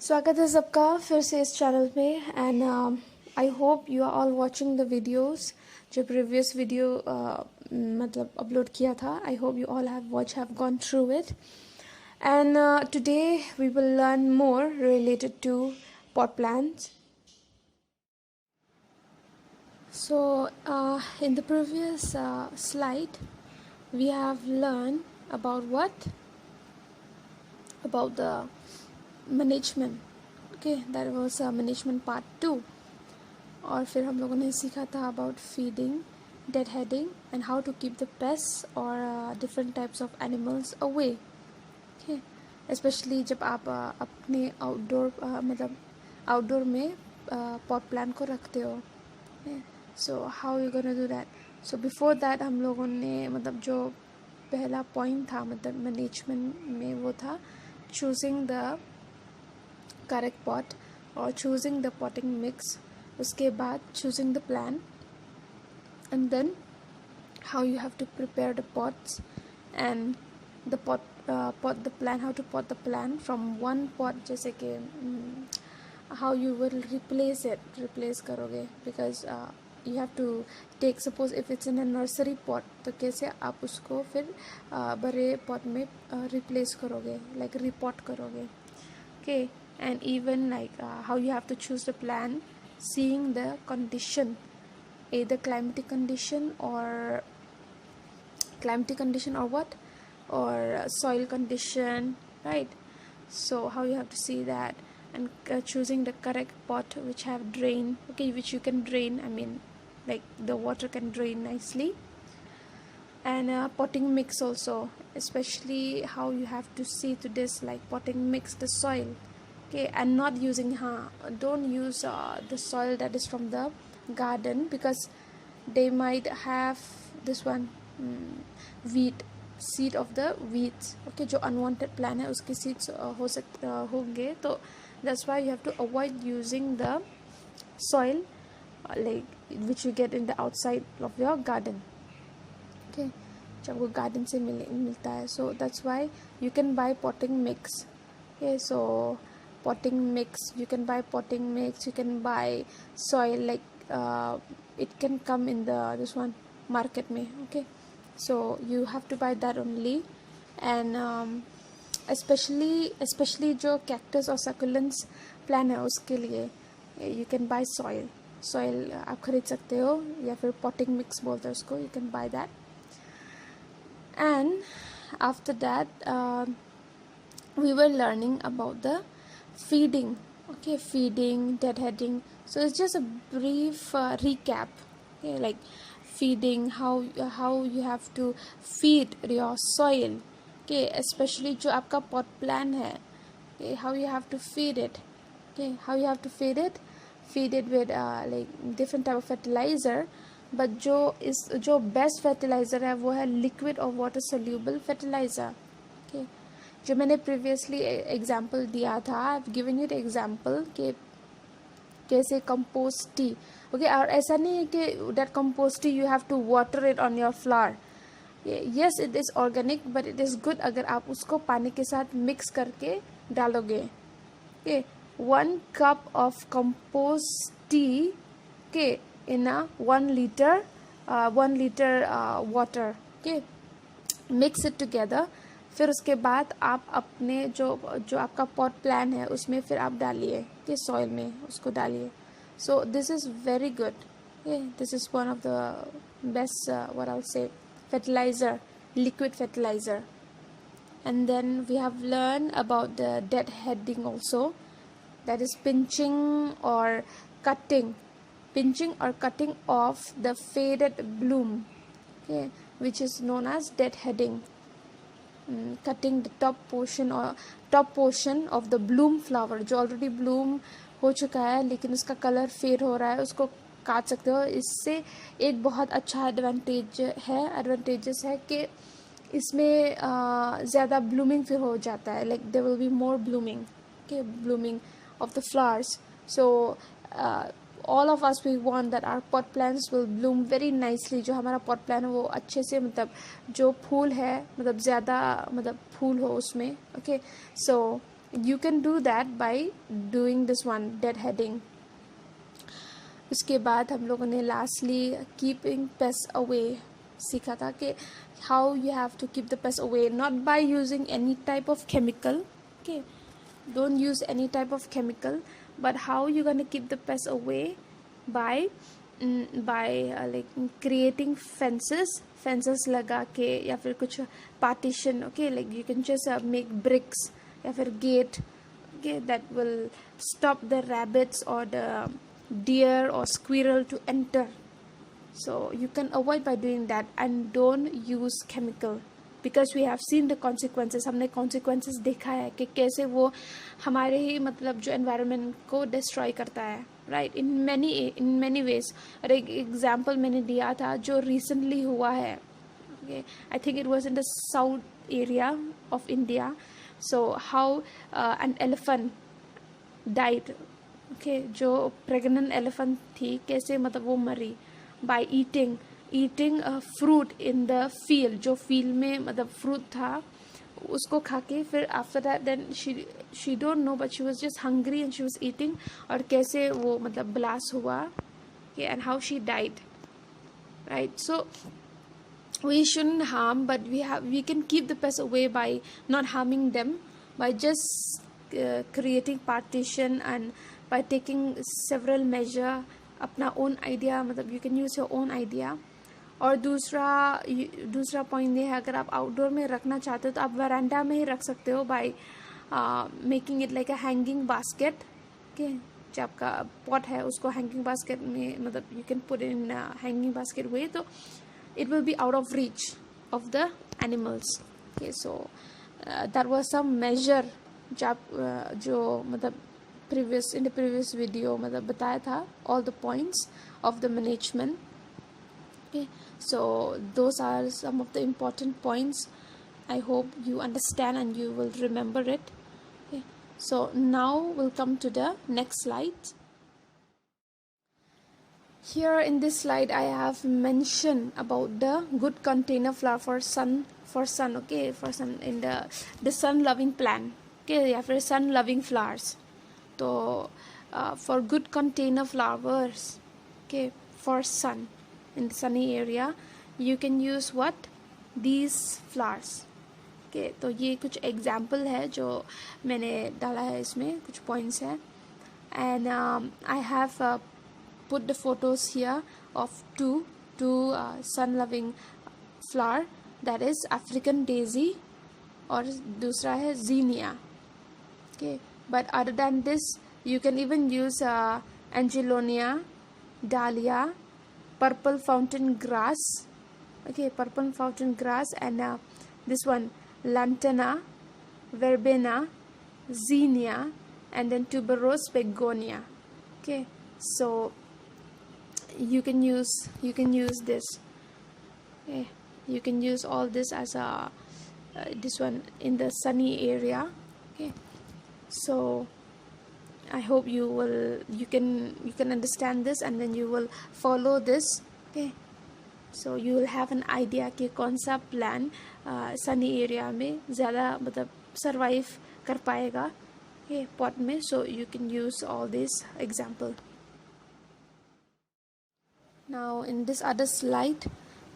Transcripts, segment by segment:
स्वागत है सबका फिर से इस चैनल पे and I hope you are all watching the videos जो प्रीवियस वीडियो मतलब अपलोड किया था. I hope you all have gone through it and today we will learn more related to pot plants. So in the previous slide we have learned about the management. Okay, that was management part 2. और फिर हम लोगों ने सीखा था about feeding, deadheading and how to keep the pest और different types of animals away. Okay, specially जब आप अपने आउटडोर में पॉट प्लांट को रखते हो. So how you gonna do that. So before that हम लोगों ने जो पहला पॉइंट था मैनेजमेंट में वो था चूजिंग द करेक्ट पॉट और चूजिंग द पॉटिंग मिक्स. उसके बाद choosing the plan and then how you have to prepare the pots and the how to pot the plant from one pot. जैसे कि how you will replace करोगे because you have to take, suppose if it's in a nursery pot तो कैसे आप उसको फिर बड़े pot में replace करोगे, like repot करोगे. Okay, and even like how you have to choose the plant, seeing the condition, either climatic condition or what, or soil condition, right? So how you have to see that and choosing the correct pot which have drain, okay, which you can drain, I mean like the water can drain nicely. And potting mix also, especially how you have to see to this, like potting mix the soil. Okay, and not using don't use the soil that is from the garden because they might have this one wheat seed of the weeds. Okay, जो unwanted plant है उसके seeds होंगे, तो that's why you have to avoid using the soil like which you get in the outside of your garden. Okay, जब वो garden से मिलता है, so that's why you can buy potting mix. Okay, so potting mix, you can buy potting mix, you can buy soil, like it can come in the this one market में. Okay, so you have to buy that only. And especially जो cactus और succulents plant है उसके लिए you can buy soil आप खरीद सकते हो, या फिर potting mix बोलते हैं उसको, you can buy that. And after that we were learning about the feeding. Okay, feeding, deadheading. So it's just a brief recap. Okay, like feeding, how you have to feed your soil. Okay, especially जो आपका pot plant है, okay, how you have to feed it. Okay, how you have to feed it with like different type of fertilizer. But जो best fertilizer है वो है liquid or water soluble fertilizer. Okay, जो मैंने previously example दिया था, I have given you the example कि कैसे कंपोस्ट टी. ओके, और ऐसा नहीं है कि that compost tea you have to water it on your flower. Yes, it is organic but it is good अगर आप उसको पानी के साथ मिक्स करके डालोगे. Okay, 1 cup of compost tea के in 1 liter water. Okay, mix it together. फिर उसके बाद आप अपने जो आपका पॉट प्लांट है उसमें फिर आप डालिए, कि सॉइल में उसको डालिए. So this is very good. This is one of the best what I will say fertilizer, liquid fertilizer. And then we have learned about the deadheading also, that is pinching or cutting off the faded bloom, okay, which is known as deadheading. Cutting the top portion of the bloom flower, जो already Bloom हो चुका है लेकिन उसका colour fade हो रहा है, उसको काट सकते हो. इससे एक बहुत अच्छा एडवांटेजेस है कि इसमें ज़्यादा ब्लूमिंग फिर हो जाता है, like there will be more blooming of the flowers. So all of us we want that our pot plants will bloom very nicely. जो हमारा pot plant है वो अच्छे से जो फूल है ज़्यादा फूल हो उसमें. Okay, so you can do that by doing this one, deadheading. उसके बाद हम लोगों ने लास्टली कीपिंग पेस्ट अवे सीखा था कि how you have to keep the pest away, not by using any type of chemical, okay, don't use any type of chemical, but how you gonna keep the pest away by like creating fences लगा के या फिर कुछ partition, okay, like you can just make bricks या फिर gate, okay, that will stop the rabbits or the deer or squirrel to enter. So you can avoid by doing that, and don't use chemical because we have seen the consequences. हमने consequences देखा है कि कैसे वो हमारे ही मतलब जो environment को destroy करता है, right, in many ways. और एक example मैंने दिया था जो recently हुआ है, okay, I think it was in the south area of India. So how an elephant died, okay, जो pregnant elephant थी, कैसे मतलब वो मरी by eating fruit in the field, जो field में मतलब fruit था उसको खा के फिर after that then she don't know but she was just hungry and she was eating, और कैसे वो मतलब blast हुआ, okay, and how she died, right? So we shouldn't harm, but we can keep the pests away by not harming them, by just creating partition and by taking several measure, अपना own idea, मतलब you can use your own idea. और दूसरा point ये है, अगर आप outdoor में रखना चाहते हो तो आप वरांडा में ही रख सकते हो by making it like a hanging basket, okay, जो आपका पॉट है उसको हैंगिंग बास्केट में मतलब you can put in hanging basket way, तो it will be out of reach of the animals, okay. So that was some measure जो मतलब in the previous video मतलब बताया था all the points of the management, okay. So those are some of the important points. I hope you understand and you will remember it, okay. So now we'll come to the next slide. Here in this slide I have mentioned about the good container flower for sun, okay, for sun in the sun loving plant, okay, या फिर sun loving flowers. So for good container flowers, okay, for sun in the sunny area you can use what, these flowers, okay. तो ये कुछ example है जो मैंने डाला है, इसमें कुछ points है, and I have put the photos here of two sun loving flower, that is African daisy और दूसरा है zinnia, okay. But other than this you can even use angelonia, dahlia, purple fountain grass, okay, purple fountain grass, and this one lantana, verbena, zinnia, and then tuberose begonia, okay. So you can use this, okay. You can use all this as a this one in the sunny area, okay. So I hope you can understand this and then you will follow this, okay. So you will have an idea कि कौन सा plan sunny area में ज़्यादा मतलब survive कर पाएगा, okay, pot में. So you can use all this example. Now in this other slide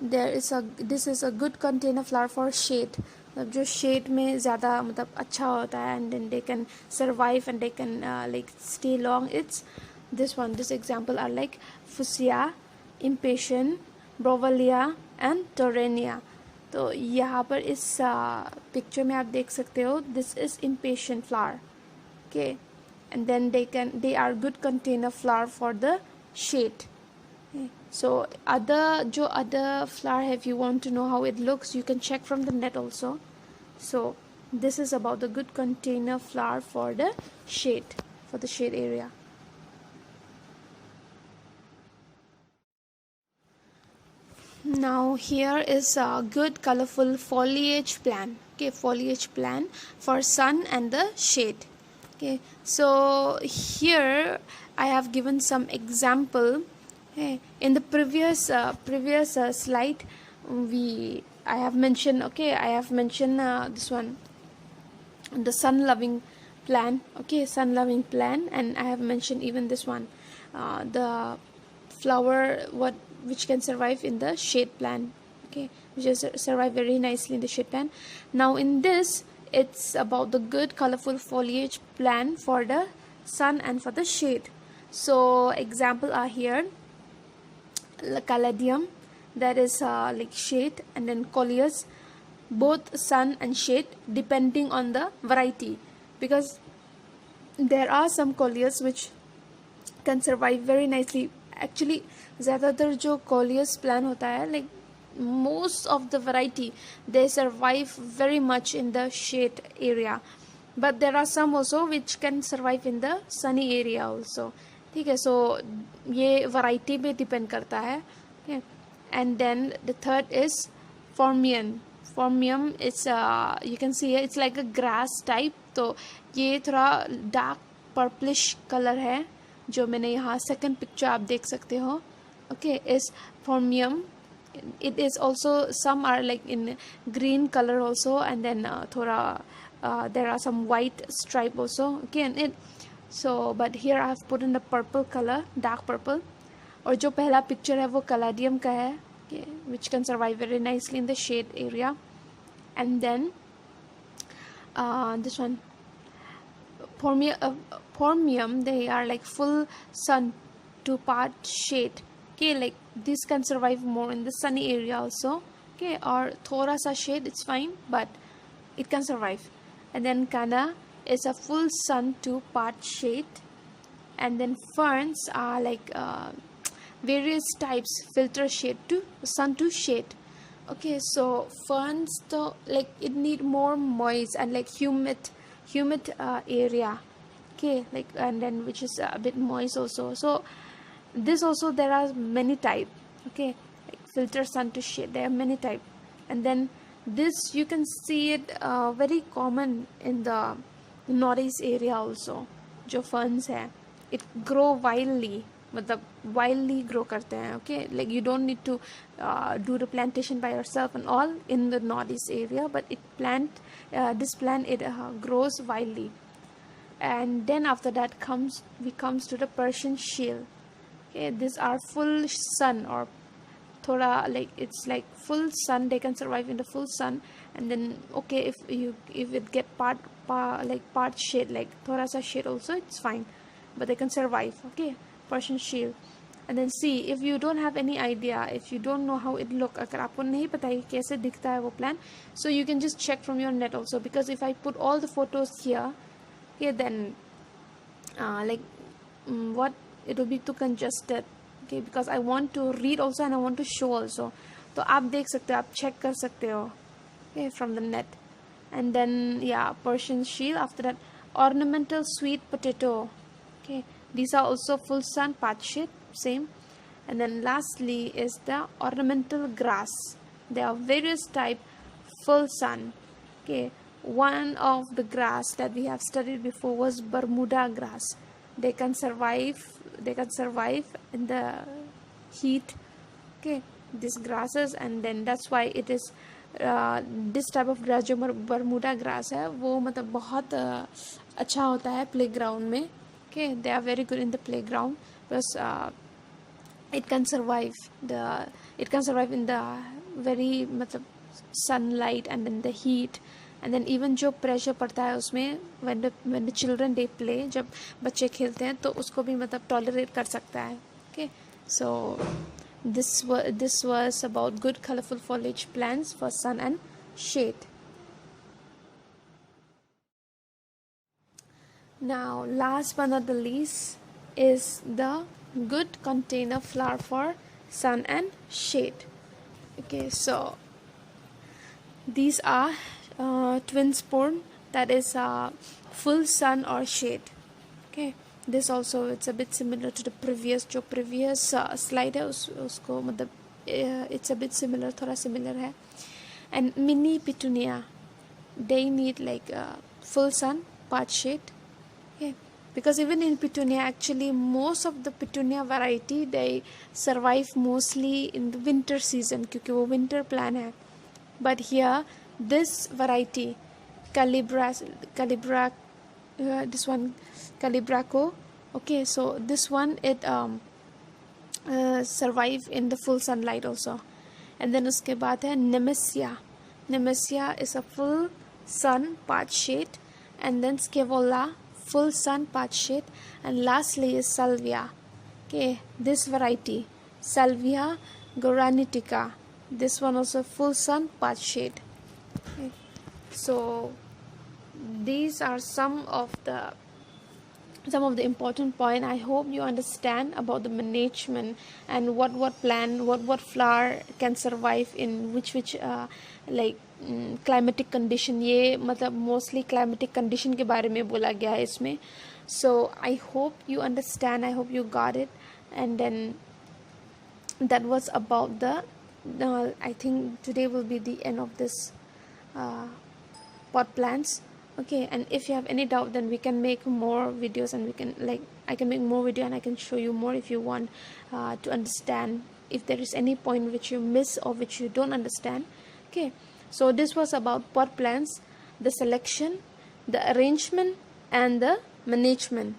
this is a good container flower for shade, मतलब जो shade में ज़्यादा मतलब अच्छा होता है and then they can survive and they can like stay long. It's this one. This example are like fuchsia, impatient, brovalia and torrenia. तो यहाँ पर इस picture में आप देख सकते हो, this is impatient flower, okay, and then they are good container flower for the shade, okay. So other flower, if you want to know how it looks, you can check from the net also. So this is about the good container flower for the shade area. Now here is a good colorful foliage plant, okay, foliage plant for sun and the shade, okay. So here I have given some example, okay. In the previous slide I have mentioned this one, the sun loving plant, okay, sun loving plant. And I have mentioned even this one, the flower which can survive in the shade plant, okay, which is survive very nicely in the shade plant. Now in this, it's about the good colorful foliage plant for the sun and for the shade. So example are here, caladium, that is like shade, and then coleus, both sun and shade depending on the variety, because there are some coleus which can survive very nicely. Actually ज़्यादातर जो coleus plant होता है, like most of the variety, they survive very much in the shade area, but there are some also which can survive in the sunny area also, ठीक है. So ये variety पे depend करता है, okay. And then the third is phormium. Phormium, it's you can see it's like a grass type. तो ये थोड़ा dark purplish color है, जो मैंने यहाँ second picture आप देख सकते हो, okay, is phormium. It is also, some are like in green color also, and then थोड़ा there are some white stripe also, okay, and it, so but here I have put in the purple color, dark purple. और जो पहला picture है वो caladium का है, okay, which can survive very nicely in the shade area. And then this one, phormium, they are like full sun to part shade, okay, like this can survive more in the sunny area also, okay, or थोड़ा सा shade, it's fine, but it can survive. And then canna is a full sun to part shade. And then ferns are like various types, filter shade to sun to shade, okay. So ferns, though, like it need more moist and like humid area, okay, like, and then which is a bit moist also. So this also there are many type, okay, like filter sun to shade, there are many type. And then this you can see it very common in the northeast area also. जो ferns है, it grow wildly, मतलब wildly grow करते हैं, okay, like you don't need to do the plantation by yourself and all in the northeast area, but this plant it grows wildly. And then after that we comes to the Persian shield, okay. These are full sun, or thoda, like it's like full sun, they can survive in the full sun. And then okay, if it get part shade, like thoda sa shade also, it's fine, but they can survive, okay, Persian shield. And then see, if you don't have any idea, if you don't know how it look, अगर आपको नहीं पता है कैसे दिखता है वो plant, so you can just check from your net also, because if I put all the photos here, okay, then like what, it will be too congested, okay, because I want to read also and I want to show also. तो आप देख सकते हो, आप check कर सकते हो, okay, from the net. And then yeah, Persian shield. After that, ornamental sweet potato, okay, these are also full sun, part shade, same. And then lastly is the ornamental grass. There are various type, full sun, okay. One of the grass that we have studied before was Bermuda grass. They can survive in the heat, okay, these grasses. And then that's why it is this type of grass, जो Bermuda grass है, वो मतलब बहुत अच्छा होता है playground में, okay. They are very good in the playground because it can survive in the very मतलब sunlight and then the heat. And then even जो pressure पड़ता है उसमें, when the children they play, जब बच्चे खेलते हैं तो उसको भी मतलब tolerate कर सकता है, okay. So this was about good colorful foliage plants for sun and shade. Now last but not the least is the good container flower for sun and shade, okay. So these are twin spore, that is full sun or shade, okay. This also it's a bit similar to the previous slide है, उसको मतलब it's a bit similar, थोड़ा similar है. And mini petunia, they need like full sun, part shade, okay. Because even in petunia, actually most of the petunia variety they survive mostly in the winter season, क्योंकि वो winter plant है. But here this variety, Calibra this one Calibracho. Okay, so this one it survive in the full sunlight also. And then उसके बाद है Nemesia. Nemesia is a full sun part shade, and then Scaevola full sun part shade, and lastly is Salvia. Okay, this variety Salvia granitica, this one also full sun part shade. Okay. So these are some of the important point. I hope you understand about the management and what plant, what flower can survive in which like climatic condition. ये मतलब mostly climatic condition के बारे में बोला गया है इसमें. So I hope you understand, I hope you got it. And then that was about the I think today will be the end of this pot plants. Okay, and if you have any doubt, then we can make more videos, and we can I can make more video and I can show you more if you want to understand if there is any point which you miss or which you don't understand. Okay, so this was about pot plants, the selection, the arrangement, and the management.